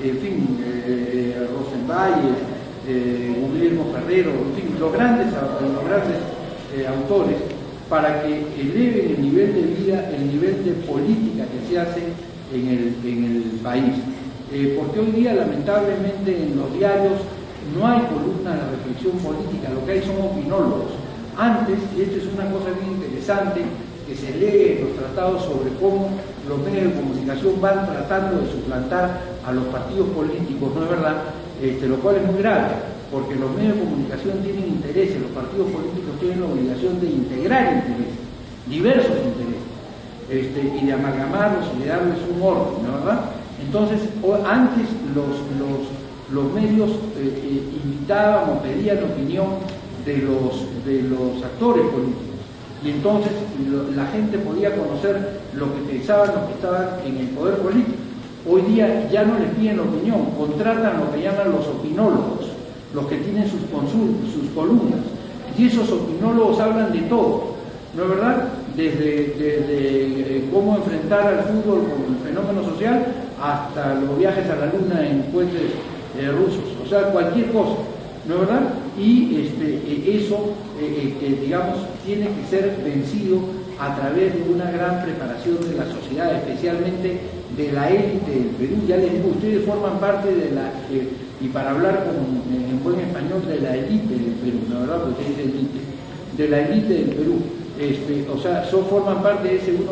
en fin, Rosenbayer, Guglielmo Ferrero, en fin, los grandes autores, para que eleven el nivel de vida, el nivel de política que se hace en el país. Porque hoy día, lamentablemente, en los diarios no hay columnas de reflexión política, lo que hay son opinólogos. Antes, y esto es una cosa bien interesante, que se lee los tratados sobre cómo los medios de comunicación van tratando de suplantar a los partidos políticos, ¿no es verdad? Lo cual es muy grave, porque los medios de comunicación tienen intereses, los partidos políticos tienen la obligación de integrar intereses, diversos intereses, y de amalgamarlos y de darles un orden, ¿no es verdad? Entonces, antes los medios invitaban o pedían la opinión de los actores políticos. Y entonces la gente podía conocer lo que pensaban los que estaban en el poder político. Hoy día ya no les piden opinión, contratan lo que llaman los opinólogos, los que tienen sus columnas. Y esos opinólogos hablan de todo, ¿no es verdad? Desde cómo enfrentar al fútbol como el fenómeno social hasta los viajes a la luna en cohetes rusos, o sea, cualquier cosa, ¿no es verdad? Y eso, digamos, tiene que ser vencido a través de una gran preparación de la sociedad, especialmente de la élite del Perú. Ya les digo, ustedes forman parte de la, y para hablar en buen español, de la élite del Perú, la verdad, porque se dice élite, de la élite del Perú. O sea, forman parte de ese 1%.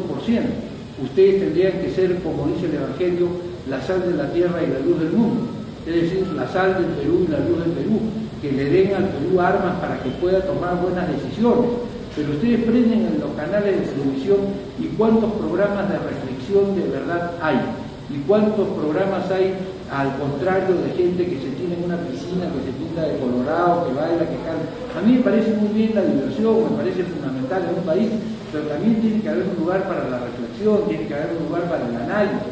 Ustedes tendrían que ser, como dice el Evangelio, la sal de la tierra y la luz del mundo. Es decir, la sal del Perú y la luz del Perú, que le den al Perú armas para que pueda tomar buenas decisiones. Pero ustedes prenden en los canales de televisión y cuántos programas de reflexión de verdad hay, y cuántos programas hay al contrario de gente que se tiene en una piscina, que se pinta de colorado, que baila, que canta. A mí me parece muy bien la diversión, me parece fundamental en un país, pero también tiene que haber un lugar para la reflexión, tiene que haber un lugar para el análisis,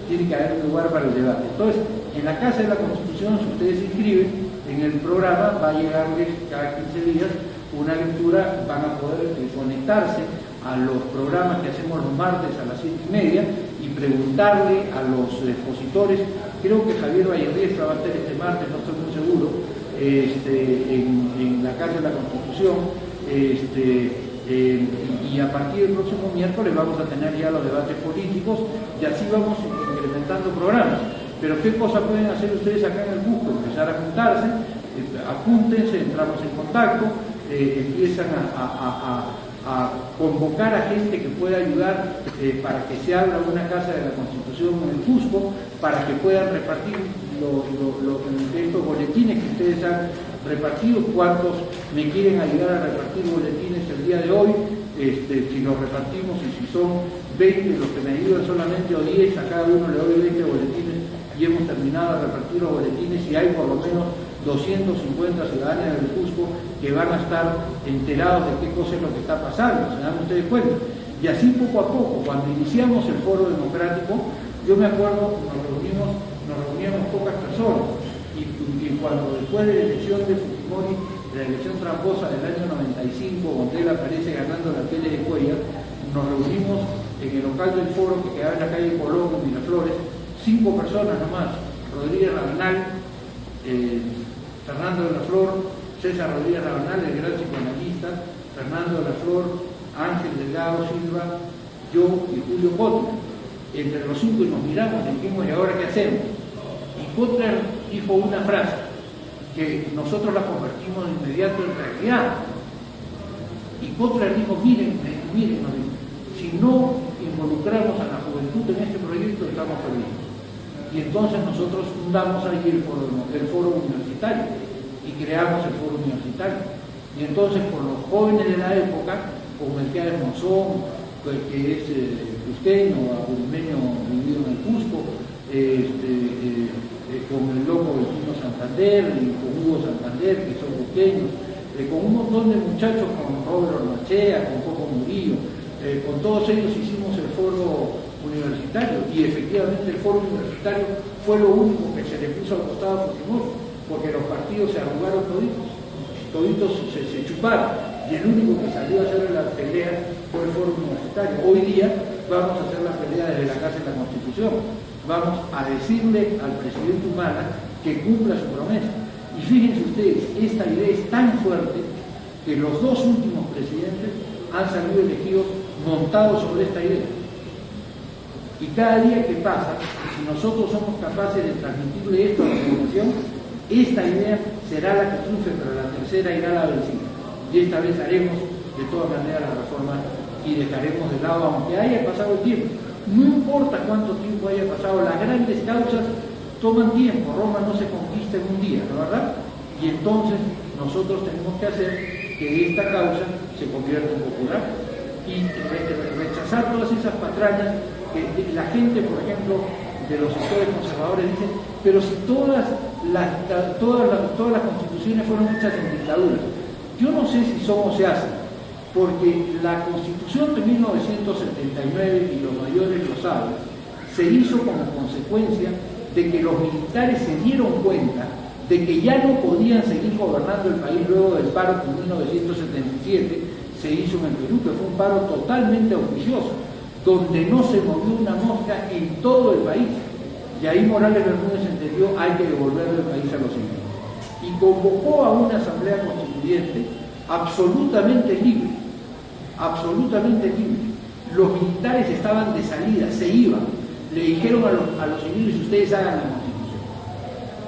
tiene que haber un lugar para el debate. Entonces, en la Casa de la Constitución, si ustedes se inscriben en el programa, va a llegarles cada 15 días una lectura, van a poder conectarse a los programas que hacemos los martes a las 7:30 y preguntarle a los expositores. Creo que Javier Valledestra va a estar este martes, no estoy muy seguro, en la Casa de la Constitución, y a partir del próximo miércoles vamos a tener ya los debates políticos y así vamos incrementando programas. Pero ¿qué cosa pueden hacer ustedes acá en el Cusco? Empezar a juntarse, apúntense, entramos en contacto, empiezan a convocar a gente que pueda ayudar para que se abra una Casa de la Constitución en el Cusco, para que puedan repartir estos boletines que ustedes han repartido. ¿Cuántos me quieren ayudar a repartir boletines el día de hoy? Si los repartimos y si son 20 los que me ayudan solamente o 10, a cada uno le doy 20 boletines y hemos terminado de repartir los boletines y hay por lo menos 250 ciudadanos del Cusco que van a estar enterados de qué cosa es lo que está pasando, se dan ustedes cuenta. Y así poco a poco, cuando iniciamos el foro democrático, yo me acuerdo, nos reuníamos pocas personas y cuando después de la elección de Fujimori, la elección tramposa del año 95, donde él aparece ganando la tele de Cuellar, nos reunimos en el local del foro que quedaba en la calle Colón, en Miraflores, 5 personas nomás: Rodríguez Rabanal, Fernando de la Flor, César Rodríguez Rabanal, el gran psicoanalista, Fernando de la Flor, Ángel Delgado Silva, yo y Julio Kotler. Entre los 5 nos miramos y dijimos: ¿y ahora qué hacemos? Y Kotler dijo una frase que nosotros la convertimos de inmediato en realidad. Y Kotler dijo: miren, si no involucramos a la juventud en este proyecto, estamos perdidos. Y entonces nosotros fundamos allí el foro universitario y creamos el foro universitario. Y entonces con los jóvenes de la época, con Melquiades Monzón, que es cusqueño, apulimeño vivido en el Cusco, con el loco del Pino Santander y con Hugo Santander, que son cusqueños, con un montón de muchachos, con Robert Ormachea, con Coco Murillo, con todos ellos hicimos el foro universitario, y efectivamente el foro universitario fue lo único que se le puso al costado a Fujimori, porque los partidos se arrugaron toditos se chuparon, y el único que salió a hacer la pelea fue el foro universitario. Hoy día vamos a hacer la pelea desde la Casa de la Constitución, vamos a decirle al presidente Humala que cumpla su promesa. Y fíjense ustedes, esta idea es tan fuerte que los 2 últimos presidentes han salido elegidos montados sobre esta idea. Y cada día que pasa, si nosotros somos capaces de transmitirle esto a la población, esta idea será la que triunfe, pero la tercera irá a la vencida. Y esta vez haremos de todas maneras la reforma y dejaremos de lado, aunque haya pasado el tiempo. No importa cuánto tiempo haya pasado, las grandes causas toman tiempo. Roma no se conquista en un día, ¿no es verdad? Y entonces nosotros tenemos que hacer que esta causa se convierta en popular y rechazar todas esas patrañas que la gente, por ejemplo, de los sectores conservadores dicen: pero si todas las constituciones fueron hechas en dictadura. Yo no sé si son o se hacen, porque la Constitución de 1979, y los mayores lo saben, se hizo como consecuencia de que los militares se dieron cuenta de que ya no podían seguir gobernando el país luego del paro que en 1977 se hizo en el Perú, que fue un paro totalmente auspicioso, donde no se movió una mosca en todo el país. Y ahí Morales Bermúdez entendió: hay que devolverle el país a los indígenas. Y convocó a una asamblea constituyente absolutamente libre, los militares estaban de salida, se iban. Le dijeron a los civiles, ustedes hagan la Constitución.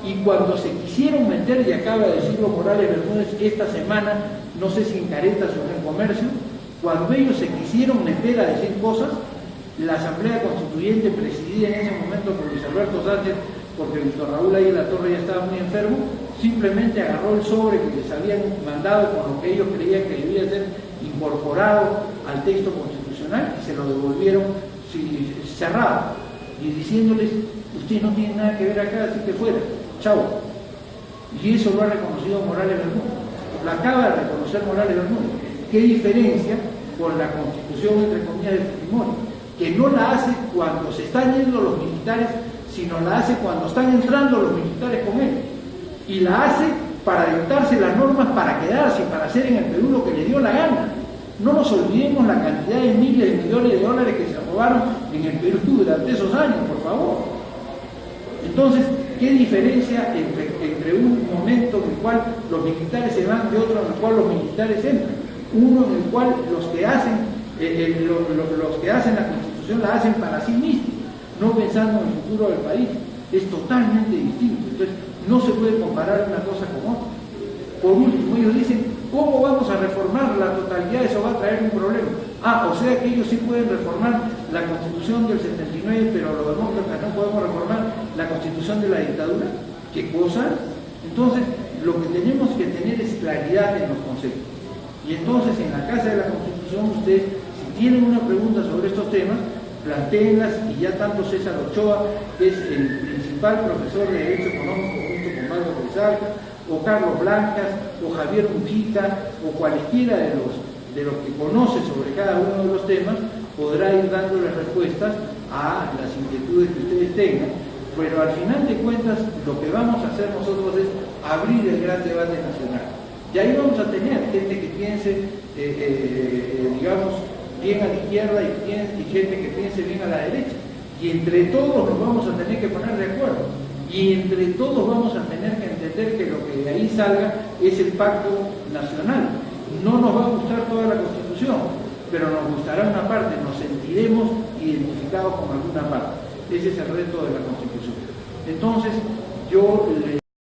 Y cuando se quisieron meter, y acaba de decirlo Morales Bermúdez esta semana, no sé si en Caretas o en el Comercio, cuando ellos se quisieron meter a decir cosas, la Asamblea Constituyente, presidida en ese momento por Luis Alberto Sánchez, porque Víctor Raúl ahí en la Torre ya estaba muy enfermo, simplemente agarró el sobre que les habían mandado con lo que ellos creían que debía ser incorporado al texto constitucional y se lo devolvieron cerrado y diciéndoles, ustedes no tienen nada que ver acá, así que fuera, chao. Y eso lo ha reconocido Morales Bermúdez, lo acaba de reconocer Morales Bermúdez. ¿Qué diferencia con la Constitución, entre comillas, de Fujimori? Que no la hace cuando se están yendo los militares, sino la hace cuando están entrando los militares con él. Y la hace para dictarse las normas para quedarse, para hacer en el Perú lo que le dio la gana. No nos olvidemos la cantidad de miles de millones de dólares que se robaron en el Perú durante esos años, por favor. Entonces, ¿qué diferencia entre un momento en el cual los militares se van y otro en el cual los militares entran? Uno en el cual los que hacen la Constitución la hacen para sí mismos, no pensando en el futuro del país. Es totalmente distinto. Entonces, no se puede comparar una cosa con otra. Por último, ellos dicen, ¿cómo vamos a reformar la totalidad? Eso va a traer un problema. O sea que ellos sí pueden reformar la Constitución del 79, pero los demócratas no podemos reformar la Constitución de la dictadura. ¿Qué cosa? Entonces, lo que tenemos que tener es claridad en los conceptos. Y entonces, en la Casa de la Constitución, ustedes, si tienen una pregunta sobre estos temas, plantéenlas, y ya tanto César Ochoa, que es el principal profesor de Derecho Económico junto con Marco Rizalca, o Carlos Blancas, o Javier Mujica, o cualquiera de los que conoce sobre cada uno de los temas, podrá ir dándoles respuestas a las inquietudes que ustedes tengan. Pero al final de cuentas, lo que vamos a hacer nosotros es abrir el gran debate nacional. Y ahí vamos a tener gente que piense, digamos, bien a la izquierda y gente que piense bien a la derecha. Y entre todos nos vamos a tener que poner de acuerdo. Y entre todos vamos a tener que entender que lo que de ahí salga es el pacto nacional. No nos va a gustar toda la Constitución, pero nos gustará una parte, nos sentiremos identificados con alguna parte. Ese es el reto de la Constitución. Entonces, yo